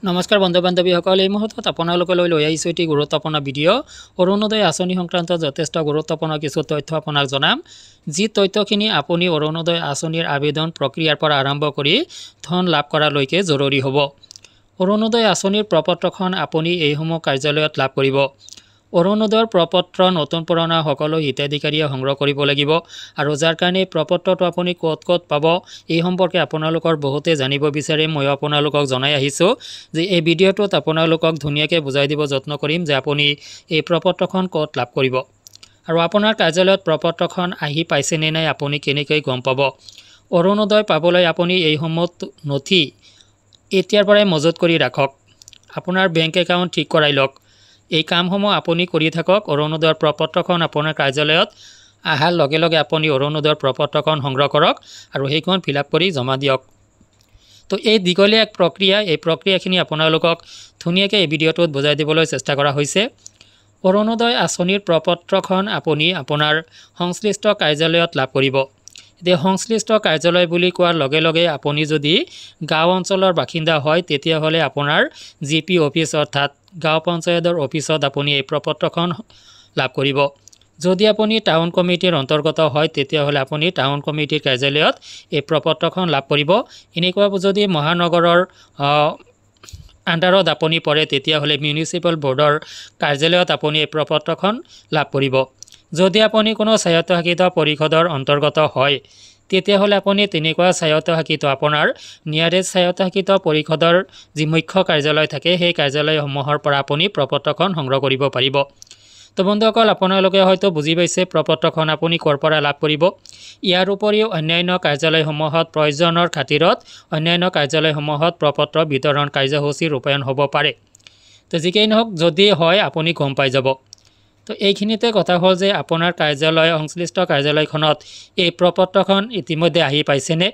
নমস্কাৰ বন্ধু বান্ধৱীসকল এই মুহূৰ্তত আপোনালোকলৈ লৈ আহিছোঁ এটি গুৰুত্বপূৰ্ণ ভিডিঅ' অৰুণোদয় আঁচনি সংক্ৰান্ত যথেষ্ট গুৰুত্বপূৰ্ণ কিছু তথ্য আপোনাক জনাম যি তথ্যখিনি আপুনি অৰুণোদয় আঁচনিৰ আবেদন প্ৰক্ৰিয়াৰ পৰা আৰম্ভ কৰি ধন লাভ কৰালৈকে জৰুৰী হ'ব। অৰুণোদয় আঁচনিৰ প্ৰপত্ৰখন আপুনি এইসমূহ কাৰ্যালয়ত লাভ কৰিব। অৰুণোদয়ৰ প্ৰপত্ৰ নতুন পুৰণা সকলো হিতাধিকাৰীয়ে সংগ্ৰহ কৰিব লাগিব আৰু যাৰ কাৰণে প্ৰপত্ৰটো আপুনি ক'ত পাব এই সম্পৰ্কে আপোনালোকৰ বহুতে জানিব বিচাৰে। মই আপোনালোকক জনাই আহিছোঁ যে এই ভিডিঅ'টোত আপোনালোকক ধুনীয়াকৈ বুজাই দিব যত্ন কৰিম যে আপুনি এই প্ৰপত্ৰখন ক'ত লাভ কৰিব আৰু আপোনাৰ কাৰ্যালয়ত প্ৰপত্ৰখন আহি পাইছে নে নাই আপুনি কেনেকৈ গম পাব। অৰুণোদয় পাবলৈ আপুনি এইসমূহ নথি এতিয়াৰ পৰাই মজুত কৰি ৰাখক। আপোনাৰ বেংক একাউণ্ট ঠিক কৰাই লওক। এই কামসমূহ আপুনি কৰি থাকক। অৰুণোদয়ৰ প্ৰপত্ৰখন আপোনাৰ কাৰ্যালয়ত অহাৰ লগে লগে আপুনি অৰুণোদয়ৰ প্ৰপত্ৰখন সংগ্ৰহ কৰক আৰু সেইখন ফিল আপ কৰি জমা দিয়ক। তো এই দীঘলীয়া এক প্ৰক্ৰিয়া, এই প্ৰক্ৰিয়াখিনি আপোনালোকক ধুনীয়াকৈ এই ভিডিঅ'টোত বুজাই দিবলৈ চেষ্টা কৰা হৈছে। অৰুণোদয় আঁচনিৰ প্ৰপত্ৰখন আপুনি আপোনাৰ সংশ্লিষ্ট কাৰ্যালয়ত লাভ কৰিব। এতিয়া সংশ্লিষ্ট কাৰ্যালয় বুলি কোৱাৰ লগে লগে আপুনি যদি গাঁও অঞ্চলৰ বাসিন্দা হয় তেতিয়াহ'লে আপোনাৰ GP অফিচ অৰ্থাৎ গাঁও পঞ্চায়তৰ অফিচত আপুনি এই প্ৰপত্ৰখন লাভ কৰিব। যদি আপুনি টাউন কমিটিৰ অন্তৰ্গত হয় তেতিয়াহ'লে আপুনি টাউন কমিটিৰ কাৰ্যালয়ত এই প্ৰপত্ৰখন লাভ কৰিব। এনেকুৱা যদি মহানগৰৰ আণ্ডাৰত আপুনি পৰে তেতিয়াহ'লে মিউনিচিপেল বৰ্ডৰ কাৰ্যালয়ত আপুনি এই প্ৰপত্ৰখন লাভ কৰিব। যদি আপুনি কোনো স্বায়ত্তশাসিত পৰিষদৰ অন্তৰ্গত হয় তেতিয়াহ'লে আপুনি তেনেকুৱা স্বায়ত্তশাসিত আপোনাৰ নিয়াৰেষ্ট স্বায়ত্তশাসিত পৰিষদৰ যি মুখ্য কাৰ্যালয় থাকে সেই কাৰ্যালয়সমূহৰ পৰা আপুনি প্ৰপত্ৰখন সংগ্ৰহ কৰিব পাৰিব। তো বন্ধুসকল আপোনালোকে হয়তো বুজি পাইছে প্ৰপত্ৰখন আপুনি ক'ৰ পৰা লাভ কৰিব। ইয়াৰ উপৰিও অন্যান্য কাৰ্যালয়সমূহত প্ৰয়োজনৰ খাতিৰত অন্যান্য কাৰ্যালয়সমূহত প্ৰপত্ৰ বিতৰণ কাৰ্যসূচী ৰূপায়ণ হ'ব পাৰে। তো যিকেই নহওক যদি হয় আপুনি গম পাই যাব। তো এইখিনিতে কথা হ'ল যে আপোনাৰ কাৰ্যালয় সংশ্লিষ্ট কাৰ্যালয়খনত এই প্ৰপত্ৰখন ইতিমধ্যে আহি পাইছেনে।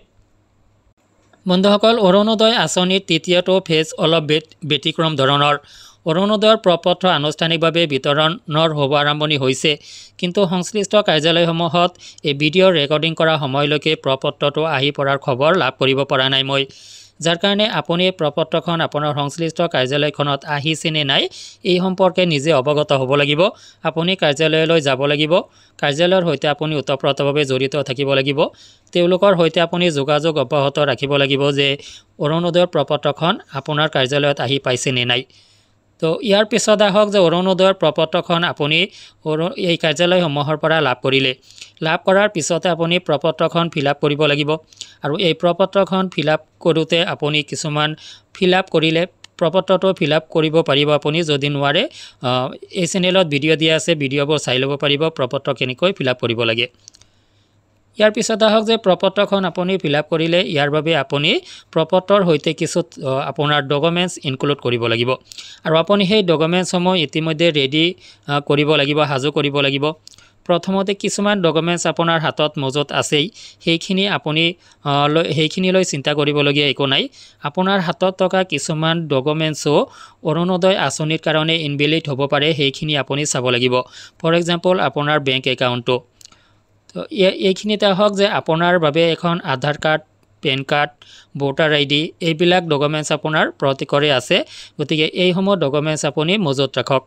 বন্ধুসকল অৰুণোদয় আঁচনিৰ তৃতীয়টো ফেজ অলপ ব্যতিক্ৰম ধৰণৰ। অৰুণোদয়ৰ প্ৰপত্ৰ আনুষ্ঠানিকভাৱে বিতৰণৰ হ'ব আৰম্ভণি হৈছে, কিন্তু সংশ্লিষ্ট কাৰ্যালয়সমূহত এই ভিডিঅ' ৰেকৰ্ডিং কৰা সময়লৈকে প্ৰপত্ৰটো আহি পৰাৰ খবৰ লাভ কৰিব পৰা নাই মই। যাৰ কাৰণে আপুনি প্ৰপত্ৰখন আপোনাৰ সংশ্লিষ্ট কাৰ্যালয়খনত আহিছে নে নাই এই সম্পৰ্কে নিজে অৱগত হ'ব লাগিব। আপুনি কাৰ্যালয়লৈ যাব লাগিব। কাৰ্যালয়ৰ সৈতে আপুনি ওতঃপ্ৰোতভাৱে জড়িত থাকিব লাগিব। তেওঁলোকৰ সৈতে আপুনি যোগাযোগ অব্যাহত ৰাখিব লাগিব যে অৰুণোদয়ৰ প্ৰপত্ৰখন আপোনাৰ কাৰ্যালয়ত আহি পাইছে নে নাই। তো ইয়াৰ পিছত আহক যে অৰুণোদয়ৰ প্ৰপত্ৰখন আপুনি এই কাৰ্যালয়সমূহৰ পৰা লাভ কৰিলে। লাভ কৰাৰ পিছতে আপুনি প্ৰপত্ৰখন ফিল আপ কৰিব লাগিব আৰু এই প্ৰপত্ৰখন ফিল আপ কৰোঁতে আপুনি কিছুমান ফিল আপ কৰিলে প্ৰপত্ৰটো ফিল আপ কৰিব পাৰিব। আপুনি যদি নোৱাৰে এই চেনেলত ভিডিঅ' দিয়া আছে, ভিডিঅ'বোৰ চাই ল'ব পাৰিব প্ৰপত্ৰ কেনেকৈ ফিল আপ কৰিব লাগে। ইয়াৰ পিছত আহক যে প্ৰপত্ৰখন আপুনি ফিল আপ কৰিলে ইয়াৰ বাবে আপুনি প্ৰপত্ৰৰ সৈতে কিছু আপোনাৰ ডকুমেণ্টছ ইনক্লুড কৰিব লাগিব আৰু আপুনি সেই ডকুমেণ্টছসমূহ ইতিমধ্যে ৰেডি কৰিব লাগিব, সাজু কৰিব লাগিব। প্ৰথমতে কিছুমান ডকুমেণ্টছ আপোনাৰ হাতত মজুত আছেই, সেইখিনিলৈ চিন্তা কৰিবলগীয়া একো নাই। আপোনাৰ হাতত থকা কিছুমান ডকুমেণ্টছো অৰুণোদয় আঁচনিৰ কাৰণে ইনভেলিড হ'ব পাৰে, সেইখিনি আপুনি চাব লাগিব। ফৰ এক্সাম্পল আপোনাৰ বেংক একাউণ্টটো। তো এইখিনিতে আহক যে আপোনাৰ বাবে এখন Aadhaar card, PAN card, voter ID এইবিলাক ডকুমেণ্টছ আপোনাৰ প্ৰত্যেকৰে আছে, গতিকে এইসমূহ ডকুমেণ্টছ আপুনি মজুত ৰাখক।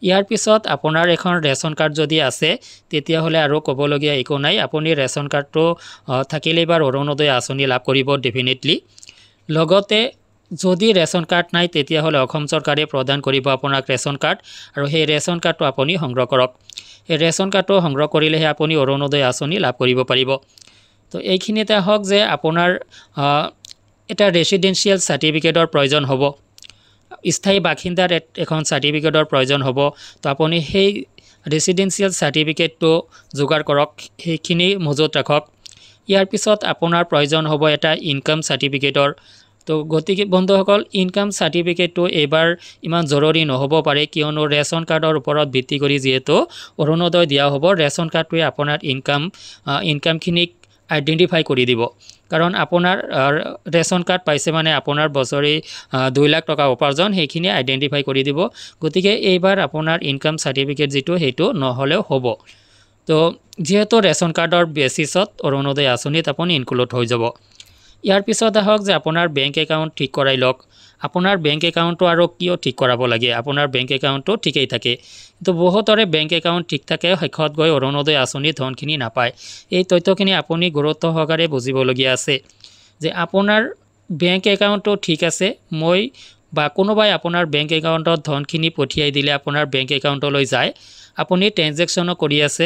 ইয়াৰ পিছত আপোনাৰ এখন ৰেচন কাৰ্ড যদি আছে তেতিয়াহ'লে আৰু ক'বলগীয়া একো নাই। আপুনি ৰেচন কাৰ্ডটো থাকিলেই বাৰ অৰুণোদয় আঁচনি লাভ কৰিব ডেফিনেটলি। লগতে যদি ৰেচন কাৰ্ড নাই তেতিয়াহ'লে অসম চৰকাৰে প্ৰদান কৰিব আপোনাক ৰেচন কাৰ্ড আৰু সেই ৰেচন কাৰ্ডটো আপুনি সংগ্ৰহ কৰক। এই ৰেচন কাৰ্ডটো সংগ্ৰহ কৰিলেহে আপুনি অৰুণোদয় আঁচনি লাভ কৰিব পাৰিব। তো এইখিনিতে আহক যে আপোনাৰ এটা ৰেচিডেঞ্চিয়েল চাৰ্টিফিকেটৰ প্ৰয়োজন হ'ব, স্থায়ী বাসিন্দাৰ এখন চাৰ্টিফিকেটৰ প্ৰয়োজন হ'ব। তো আপুনি সেই ৰেচিডেঞ্চিয়েল চাৰ্টিফিকেটটো যোগাৰ কৰক, সেইখিনি মজুত ৰাখক। ইয়াৰ পিছত আপোনাৰ প্ৰয়োজন হ'ব এটা ইনকাম চাৰ্টিফিকেটৰ। তো গতিকে বন্ধুসকল ইনকাম চাৰ্টিফিকেটটো এইবাৰ ইমান জৰুৰী নহ'ব পাৰে, কিয়নো ৰেচন কাৰ্ডৰ ওপৰত ভিত্তি কৰি যিহেতু অৰুণোদয় দিয়া হ'ব, ৰেচন কাৰ্ডটোৱে আপোনাৰ ইনকামখিনিক আইডেণ্টিফাই কৰি দিব। কাৰণ আপোনাৰ ৰেচন কাৰ্ড পাইছে মানে আপোনাৰ বছৰি 2 লাখ টকা উপাৰ্জন, সেইখিনি আইডেণ্টিফাই কৰি দিব। গতিকে এইবাৰ আপোনাৰ ইনকাম চাৰ্টিফিকেট যিটো সেইটো নহ'লেও হ'ব। তো যিহেতু ৰেচন কাৰ্ডৰ বেচিছত অৰুণোদয় আঁচনিত আপুনি ইনক্লুড হৈ যাব। ইয়াৰ পিছত আহক যে আপোনাৰ বেংক একাউণ্ট ঠিক কৰাই লওক। আপোনাৰ বেংক একাউণ্টটো আৰু কিয় ঠিক কৰাব লাগে আপোনাৰ বেংক একাউণ্টটো ঠিকেই থাকে কিন্তু বহুতৰে বেংক একাউণ্ট ঠিক থাকে শেষত গৈ অৰুণোদয় আঁচনিৰ ধনখিনি নাপায় এই তথ্যখিনি আপুনি গুৰুত্ব সহকাৰে বুজিবলগীয়া আছে যে আপোনাৰ বেংক একাউণ্টটো ঠিক আছে মই বা কোনোবাই আপোনাৰ বেংক একাউণ্টত ধনখিনি পঠিয়াই দিলে আপোনাৰ বেংক একাউণ্টলৈ যায় আপুনি ট্ৰেনজেকশ্যনো কৰি আছে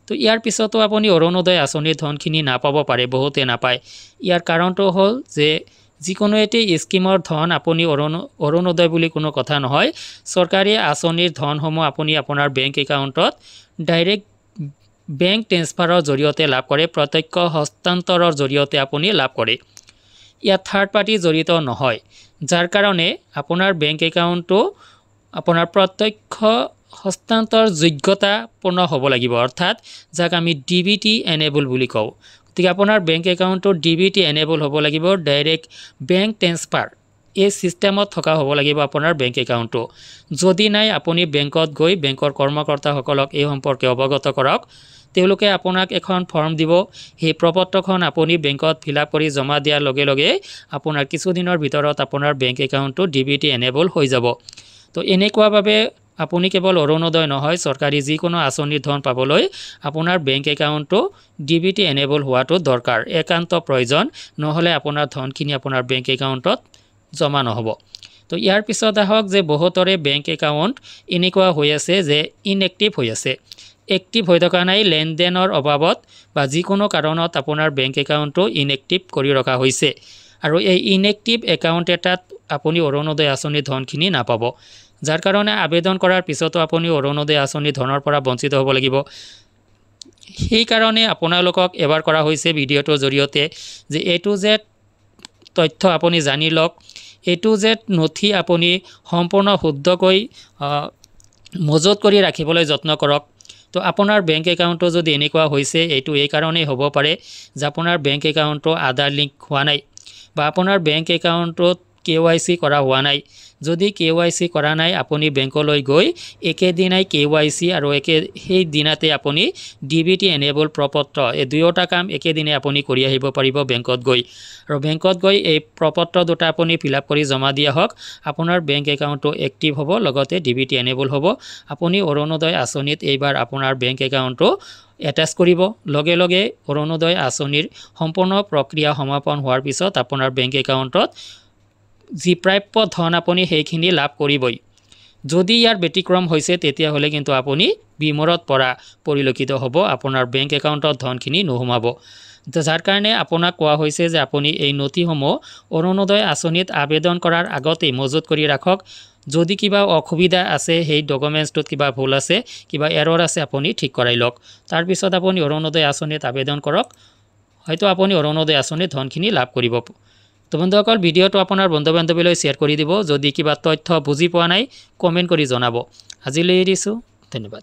তো ইয়াৰ পিছতো আপুনি অৰুণোদয় আঁচনিৰ ধনখিনি নাপাব পাৰে বহুতে নাপায় ইয়াৰ কাৰণটো হ'ল যে যিকোনো এটি স্কিমৰ ধন আপুনি অৰুণোদয় বুলি কোনো কথা নহয় চৰকাৰী আঁচনিৰ ধনসমূহ আপুনি আপোনাৰ বেংক একাউণ্টত ডাইৰেক্ট বেংক ট্ৰেন্সফাৰৰ জৰিয়তে লাভ কৰে প্ৰত্যক্ষ হস্তান্তৰৰ জৰিয়তে আপুনি লাভ কৰে ইয়াত থাৰ্ড পাৰ্টি জড়িত নহয় যাৰ কাৰণে আপোনাৰ বেংক একাউণ্টটো আপোনাৰ প্ৰত্যক্ষ হস্তান্তৰ যোগ্যতাপূৰ্ণ হ'ব লাগিব অৰ্থাৎ যাক আমি ডিবিটি এনেবল বুলি কওঁ গতিকে আপোনাৰ বেংক একাউণ্টটো ডিবিটি এনেবল হ'ব লাগিব ডাইৰেক্ট বেংক ট্ৰেন্সফাৰ এই সিস্টেমত থকা হ'ব লাগিব আপোনাৰ বেংক একাউণ্টটো যদি নাই আপুনি বেংকত গৈ বেংকৰ কৰ্মকৰ্তাসকলক এই সম্পৰ্কে অৱগত কৰক তেওঁলোকে আপোনাক এখন ফৰ্ম দিব সেই প্ৰপত্ৰখন আপুনি বেংকত ফিলআপ কৰি জমা দিয়াৰ লগে লগে আপোনাৰ কিছুদিনৰ ভিতৰত আপোনাৰ বেংক একাউণ্টটো ডিবিটি এনেবল হৈ যাব তো এনেকুৱাভাৱে আপুনি কেৱল অৰুণোদয় নহয় চৰকাৰী যিকোনো আঁচনিৰ ধন পাবলৈ আপোনাৰ বেংক একাউণ্টটো ডিবিটি এনেবল হোৱাটো দৰকাৰ একান্ত প্ৰয়োজন নহ'লে আপোনাৰ ধনখিনি আপোনাৰ বেংক একাউণ্টত জমা নহ'ব তো ইয়াৰ পিছত আহক যে বহুতৰে বেংক একাউণ্ট এনেকুৱা হৈ আছে যে ইনএক্টিভ হৈ আছে এক্টিভ হৈ থকা নাই লেনদেনৰ অভাৱত বা যিকোনো কাৰণত আপোনাৰ বেংক একাউণ্টটো ইনএক্টিভ কৰি ৰখা হৈছে আৰু এই ইনএক্টিভ একাউণ্ট এটাত আপুনি অৰুণোদয় আঁচনিৰ ধনখিনি নাপাব যাৰ কাৰণে আবেদন কৰাৰ পিছতো আপুনি অৰুণোদয় আঁচনিৰ ধনৰ পৰা বঞ্চিত হ'ব লাগিব সেইকাৰণে আপোনালোকক এবাৰ কৰা হৈছে ভিডিঅ'টোৰ জৰিয়তে যে এটো জেড তথ্য আপুনি জানি লওক এটো জেড নথি আপুনি সম্পূৰ্ণ শুদ্ধকৈ মজুত কৰি ৰাখিবলৈ যত্ন কৰক তো আপোনাৰ বেংক একাউণ্টটো যদি এনেকুৱা হৈছে এইটো এই কাৰণেই হ'ব পাৰে যে আপোনাৰ বেংক একাউণ্টটো আধাৰ লিংক হোৱা নাই বা আপোনাৰ বেংক একাউণ্টটোত KYC কৰা হোৱা নাই যদি KYC কৰা নাই আপুনি বেংকলৈ গৈ একেদিনাই KYC আৰু সেই দিনাতে আপুনি ডিবিটি এনেবল প্ৰপত্ৰ এই দুয়োটা কাম একেদিনে আপুনি কৰি আহিব পাৰিব বেংকত গৈ আৰু বেংকত গৈ এই প্ৰপত্ৰ দুটা আপুনি ফিলআপ কৰি জমা দিয়া হওক আপোনাৰ বেংক একাউণ্টটো এক্টিভ হ'ব লগতে ডিবিটি এনেবল হ'ব আপুনি অৰুণোদয় আঁচনিত এইবাৰ আপোনাৰ বেংক একাউণ্টটো এটাচ কৰিব লগে লগে অৰুণোদয় আঁচনিৰ সম্পূৰ্ণ প্ৰক্ৰিয়া সমাপন হোৱাৰ পিছত আপোনাৰ বেংক একাউণ্টত যি প্ৰাপ্য ধন আপুনি সেইখিনি লাভ কৰিবই যদি ইয়াৰ ব্যতিক্ৰম হৈছে তেতিয়াহ'লে কিন্তু আপুনি বিমূৰত পৰা পৰিলক্ষিত হ'ব আপোনাৰ বেংক একাউণ্টত ধনখিনি নোসোমাব যাৰ কাৰণে আপোনাক কোৱা হৈছে যে আপুনি এই নথিসমূহ অৰুণোদয় আঁচনিত আবেদন কৰাৰ আগতেই মজুত কৰি ৰাখক যদি কিবা অসুবিধা আছে সেই ডকুমেণ্টছটোত কিবা ভুল আছে কিবা এৰৰ আছে আপুনি ঠিক কৰাই লওক তাৰপিছত আপুনি অৰুণোদয় আঁচনিত আবেদন কৰক হয়তো আপুনি অৰুণোদয় আঁচনিৰ ধনখিনি লাভ কৰিব তো বন্ধুসকল ভিডিঅ'টো আপোনাৰ বন্ধু বান্ধৱীলৈ শ্বেয়াৰ কৰি দিব যদি কিবা তথ্য বুজি পোৱা নাই কমেণ্ট কৰি জনাব আজিলৈ এৰিছোঁ ধন্যবাদ